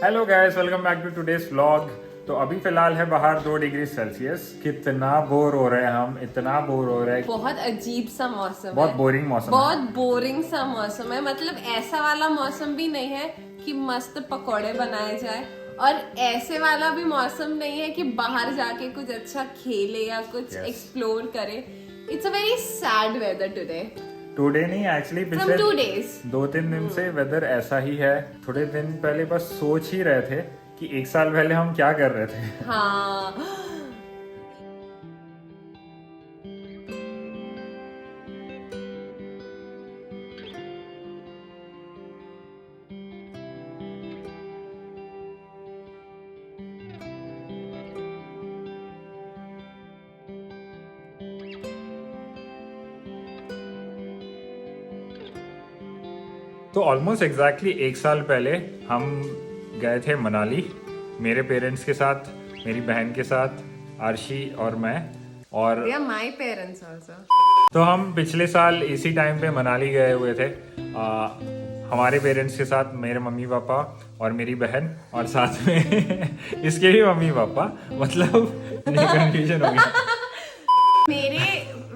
Hello guys, welcome back to today's vlog. तो अभी फिलहाल है बाहर 2 डिग्री सेल्सियस। कितना बोर हो रहे हैं हम, इतना बोर हो रहे हैं। बहुत अजीब सा मौसम बहुत है। बोरिंग मौसम बहुत है। बोरिंग सा मौसम है। मतलब ऐसा वाला मौसम भी नहीं है कि मस्त पकौड़े बनाए जाए, और ऐसे वाला भी मौसम नहीं है कि बाहर जाके कुछ अच्छा खेले या कुछ Yes. एक्सप्लोर करे। It's a very sad weather today. Today नहीं, एक्चुअली फ्रॉम पिछले 2 days। 2-3 दिन से वेदर ऐसा ही है। थोड़े दिन पहले बस सोच ही रहे थे कि 1 साल पहले हम क्या कर रहे थे। हाँ। तो ऑलमोस्ट एग्जैक्टली 1 साल पहले हम गए थे मनाली, मेरे पेरेंट्स के साथ, मेरी बहन के साथ, आरशी और मैं। और They are my parents also। तो हम पिछले साल इसी टाइम पे मनाली गए हुए थे, हमारे पेरेंट्स के साथ, मेरे मम्मी पापा और मेरी बहन, और साथ में इसके भी मम्मी पापा। मतलब ये कंफ्यूजन हो गया। मेरे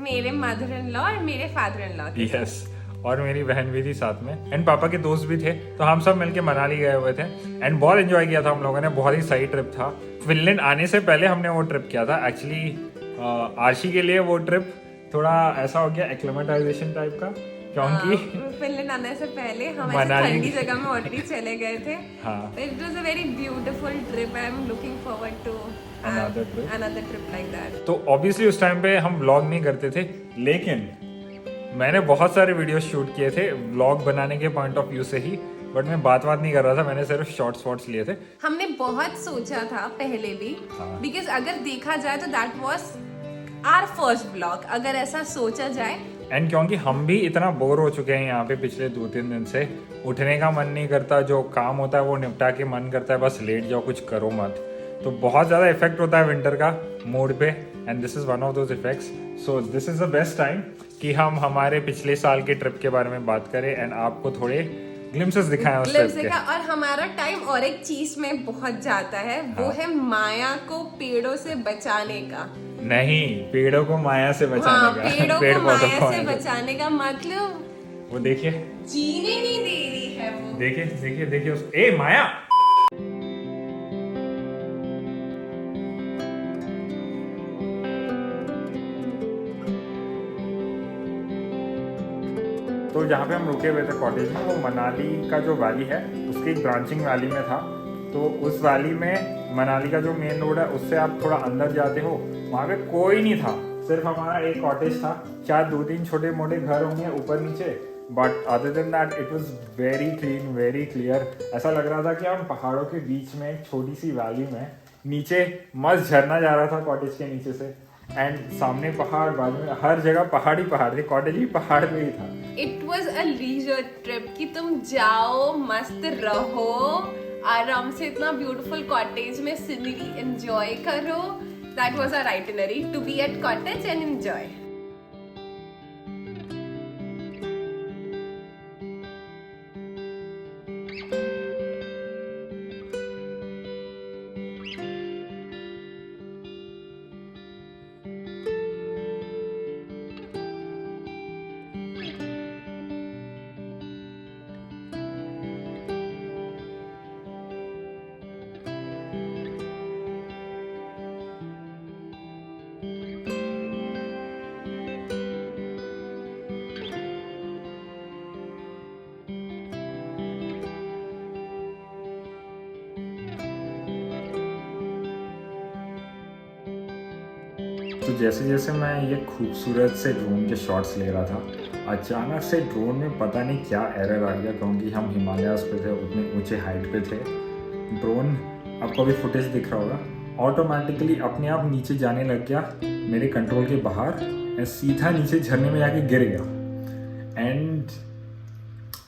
मेरे मदर इन लॉ और मेरे फादर इन लॉ। यस, और मेरी बहन भी थी साथ में, एंड पापा के दोस्त भी थे। तो हम सब मिलके मनाली गए हुए थे एंड बहुत एंजॉय किया था हम लोगों ने। बहुत ही सही ट्रिप था। फिनलैंड आने से पहले हमने वो ट्रिप किया था एक्चुअली। आरशी के लिए वो ट्रिप थोड़ा ऐसा हो गया, एक्लेमेटाइजेशन टाइप का, क्योंकि फिनलैंड आने से पहले हम ऐसे मनाली- ठंडी जगह में ऑलरेडी चले गए थे। हाँ। It was a very beautiful trip. I am looking forward to another trip like that. तो ऑब्वियसली उस टाइम पे हम व्लॉग नहीं करते थे, लेकिन मैंने बहुत सारे वीडियो शूट किए थे व्लॉग बनाने के पॉइंट ऑफ व्यू से ही, बट मैं बात नहीं कर रहा था, मैंने सिर्फ शॉर्ट्स लिए थे। हमने बहुत सोचा था पहले भी, हाँ। बिकॉज अगर देखा जाए तो that was our first blog, अगर ऐसा सोचा जाए। एंड क्योंकि हम भी इतना बोर हो चुके हैं यहाँ पे पिछले 2-3 दिन से, उठने का मन नहीं करता, जो काम होता है वो निपटा के मन करता है बस लेट जाओ, कुछ करो मत। तो बहुत ज़्यादा इफेक्ट होता है विंटर का मूड पे, and this is one of those effects. So this is the best time कि हम हमारे पिछले साल के ट्रिप के बारे में बात करें एंड आपको थोड़े ग्लिम्सेस दिखाएं उस ट्रिप के। और हमारा टाइम और एक चीज में बहुत जाता है, वो है माया को पेड़ों से बचाने का। नहीं, पेड़ों को माया से बचाने हाँ, का। पेड़ों पेड़ को पौधों माया को से माया से। बचाने का मतलब वो देखिए जीने नहीं दे रही है वो। देखिए देखिए देखिए ए माया। तो जहाँ पे हम रुके हुए थे कॉटेज में, वो मनाली का जो वैली है उसकी एक ब्रांचिंग वैली में था। तो उस वैली में मनाली का जो मेन रोड है उससे आप थोड़ा अंदर जाते हो, वहाँ पे कोई नहीं था, सिर्फ हमारा एक कॉटेज था। शायद 2-3 छोटे मोटे घर होंगे ऊपर नीचे, but other than that it was very clean, very clear. ऐसा लग रहा था कि हम पहाड़ों के बीच में एक छोटी सी वैली में, नीचे मस्त झरना जा रहा था कॉटेज के नीचे से, एंड सामने पहाड़, बाजू में हर जगह पहाड़ ही पहाड़ थे, कॉटेज भी पहाड़ पे ही था। It was a leisure trip कि तुम जाओ, मस्त रहो, आराम से इतना ब्यूटीफुल कॉटेज में सीनरी एंजॉय करो। That was our itinerary, to be at cottage and enjoy. तो जैसे जैसे मैं ये खूबसूरत से ड्रोन के शॉट्स ले रहा था, अचानक से ड्रोन में पता नहीं क्या एरर आ गया, क्योंकि हम हिमालयाज पे थे, उतने ऊंचे हाइट पे थे। ड्रोन, आपको भी फुटेज दिख रहा होगा, ऑटोमेटिकली अपने आप नीचे जाने लग गया मेरे कंट्रोल के बाहर, सीधा नीचे झरने में जाके गिर गया।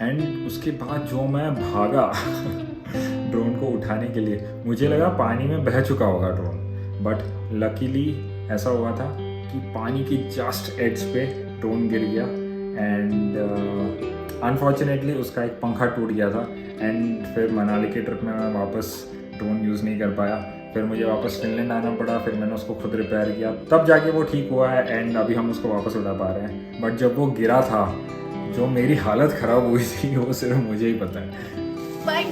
एंड उसके बाद जो मैं भागा ड्रोन को उठाने के लिए, मुझे लगा पानी में बह चुका होगा ड्रोन, बट लकीली ऐसा हुआ था कि पानी की जस्ट एड्ज पे ड्रोन गिर गया एंड अनफॉर्चुनेटली उसका एक पंखा टूट गया था एंड फिर मनाली के ट्रिप में मैं वापस ड्रोन यूज़ नहीं कर पाया। फिर मुझे वापस फिनलैंड आना पड़ा, फिर मैंने उसको खुद रिपेयर किया, तब जाके वो ठीक हुआ है एंड अभी हम उसको वापस उड़ा पा रहे हैं। बट जब वो गिरा था, जो मेरी हालत ख़राब हुई थी वो सिर्फ मुझे ही पता है। बट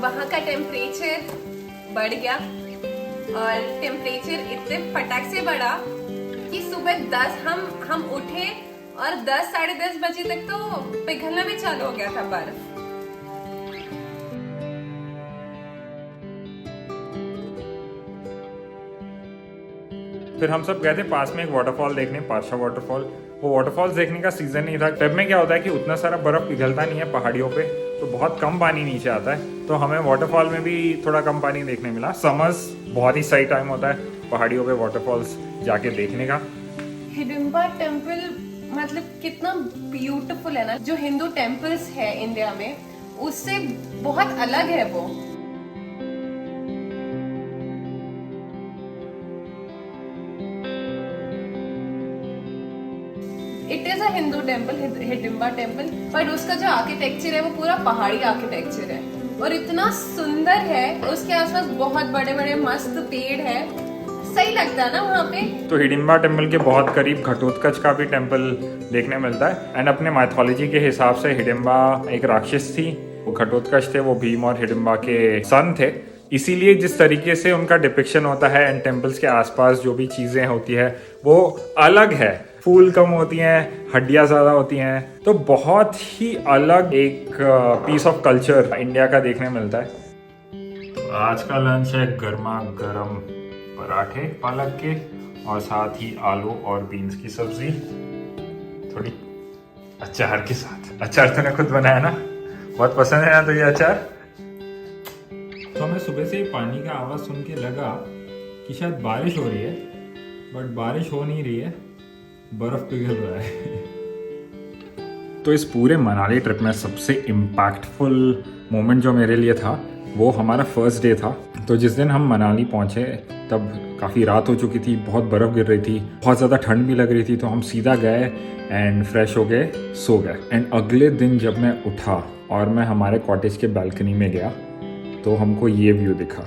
वहाँ का टेम्परेचर बढ़ गया और टेम्परेचर इतने फटाक से बढ़ा कि सुबह 10 हम उठे और 10 साढ़े 10 बजे तक तो पिघलना भी चालू हो गया था बर्फ। फिर हम सब गए थे पास में एक वाटरफॉल देखने, पारशा वाटरफॉल। वो वाटरफॉल्स देखने का सीजन नहीं था। तब में क्या होता है कि उतना सारा बर्फ पिघलता नहीं है पहाड़ियों पे, तो बहुत कम पानी नीचे आता है, तो हमें वाटरफॉल में भी थोड़ा कम पानी देखने मिला। समर्स बहुत ही सही टाइम होता है पहाड़ियों पे वाटरफॉल्स जाके देखने का। हिडिंबा टेम्पल मतलब कितना ब्यूटीफुल है ना, जो हिंदू टेम्पल्स है इंडिया में उससे बहुत अलग है वो। It is a Hindu temple, Hidimba temple, but उसका जो आर्किटेक्चर है वो पूरा पहाड़ी आर्किटेक्चर है और इतना सुंदर है। उसके आसपास बहुत बड़े बड़े मस्त पेड़ है, सही लगता है ना वहाँ पे। तो हिडिंबा टेम्पल के बहुत करीब घटोत्कच का भी टेम्पल देखने मिलता है एंड अपने माइथोलॉजी के हिसाब से हिडिंबा एक राक्षस थी, वो घटोत्कच थे, वो भीम और हिडिंबा के सन थे। इसीलिए जिस तरीके से उनका डिपिक्शन होता है एंड टेम्पल्स के आसपास जो भी चीज़ें होती है वो अलग है। फूल कम होती हैं, हड्डियाँ ज़्यादा होती हैं, तो बहुत ही अलग एक पीस ऑफ कल्चर इंडिया का देखने मिलता है। तो आज का लंच है गर्मा गर्म पराठे पालक के और साथ ही आलू और बीन्स की सब्जी, थोड़ी अचार के साथ। अचार तूने खुद बनाया ना, बहुत पसंद है ना तो ये अचार। तो हमें सुबह से पानी का आवाज़ सुन के लगा कि शायद बारिश हो रही है, बट बारिश हो नहीं रही है, बर्फ पिघल रहा है। तो इस पूरे मनाली ट्रिप में सबसे इम्पैक्टफुल मोमेंट जो मेरे लिए था वो हमारा फर्स्ट डे था। तो जिस दिन हम मनाली पहुंचे तब काफ़ी रात हो चुकी थी, बहुत बर्फ़ गिर रही थी, बहुत ज़्यादा ठंड भी लग रही थी, तो हम सीधा गए एंड फ्रेश हो गए, सो गए। एंड अगले दिन जब मैं उठा और मैं हमारे कॉटेज के बालकनी में गया तो हमको ये व्यू दिखा।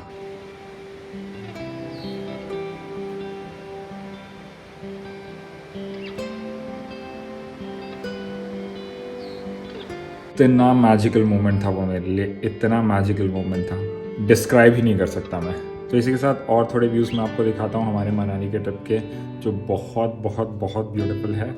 इतना मैजिकल मोमेंट था वो मेरे लिए, इतना मैजिकल मोमेंट था, डिस्क्राइब ही नहीं कर सकता मैं। तो इसी के साथ और थोड़े व्यूज़ मैं आपको दिखाता हूँ हमारे मनाली के ट्रिप के, जो बहुत बहुत बहुत ब्यूटीफुल है।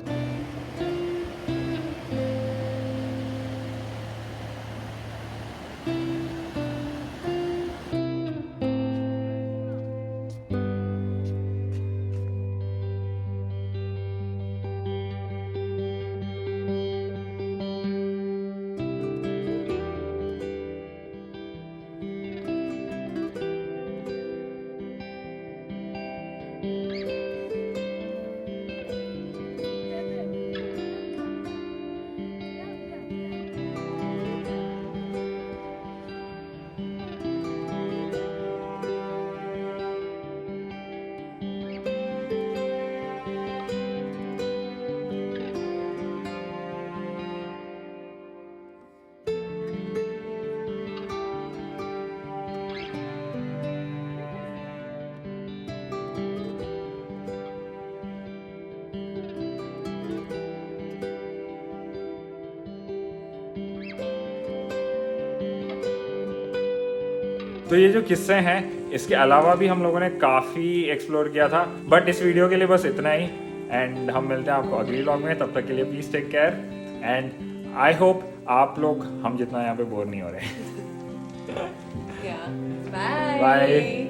तो ये जो किस्से हैं इसके अलावा भी हम लोगों ने काफ़ी एक्सप्लोर किया था, बट इस वीडियो के लिए बस इतना ही एंड हम मिलते हैं आपको अगली व्लॉग में। तब तक के लिए please take care and I hope आप लोग हम जितना यहाँ पे बोर नहीं हो रहे। बाय।